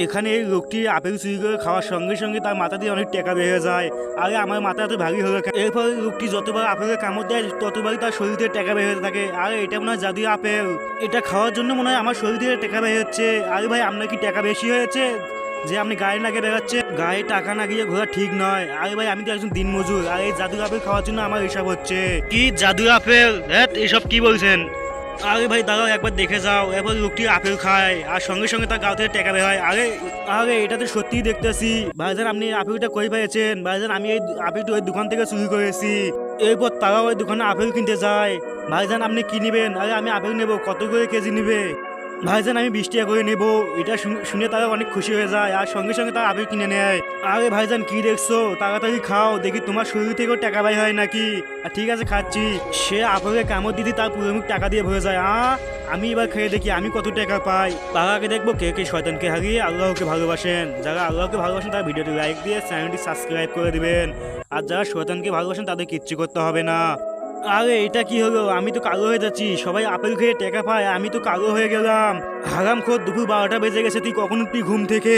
এখানে এই লোকটি আপেল চুরি করে খাওয়ার সঙ্গে সঙ্গে তার মাথা দিয়ে অনেক টাকা বেড়ে যায়। আরে আমার মাথা এত ভারী হলো কেন? এরপর লোকটি যতবার আপেলের কামড় দেয় ততবারই তার শরীর থেকে টাকা বের হতে থাকে। আরে এটা মনে হয় জাদুই আপেল, এটা খাওয়ার জন্য মনে হয় আমার শরীর থেকে টাকা বের হচ্ছে। আরে ভাই আপনার কি টাকা বেশি হয়েছে যে আপনি গায়ে না গিয়ে বেরোচ্ছে? গায়ে টাকা না গিয়ে ঘোরা ঠিক নয়। আরে ভাই আমি তো একজন দিনমজুর, আর এই জাদুর আপেল খাওয়ার জন্য আমার হিসাব হচ্ছে। কি জাদুর আপেল? হ্যাঁ এসব কি বলছেন? আরে ভাই দাঁড়াও একবার দেখে যাও। এবার লোকটি আপেল খায় আর সঙ্গে সঙ্গে তার গাও থেকে টেকা বের হয়। আরে আরে এটা তো সত্যিই দেখতেছি। ভাইজান আপনি এই আপেলটা কই পেয়েছেন? ভাইজান আমি এই আপেলটা ওই দোকান থেকে চুরি করেছি। এরপর তারাও ওই দোকানে আপেল কিনতে যায়। ভাইজান আপনি কি নেবেন? আরে আমি আপেল নেবো, কত করে কেজি নিবে? ভাইজান আমি 20 টাকা করে নেবো। এটা শুনে তারা অনেক খুশি হয়ে যায় আর সঙ্গে সঙ্গে তারা আপেল কিনে নেয়। আরে ভাইজান কি দেখছো? তাড়াতাড়ি খাও, দেখি তোমার শরীর থেকেও টাকা বাই হয় নাকি। ঠিক আছে খাচ্ছি। সে আপেলের কামড় দিদি তার পুরো মুখ টাকা দিয়ে ভরে যায়। আমি এবার খেয়ে দেখি আমি কত টাকা পাই। তার আগে দেখবো কে কে শয়তানকে হারিয়ে আল্লাহকে ভালোবাসেন। যারা আল্লাহকে ভালোবাসেন তারা ভিডিওটি লাইক দিয়ে চ্যানেলটি সাবস্ক্রাইব করে দিবেন। আর যারা শয়তানকে ভালোবাসেন তাদের কিচ্ছু করতে হবে না। আরে এটা কি হলো? আমি তো কালো হয়ে যাচ্ছি। সবাই আপেল খেয়ে টাকা পায়, আমি তো কালো হয়ে গেলাম। হারামখোর, দুপুর 12টা বেজে গেছে, তুই কখন উঠবি ঘুম থেকে?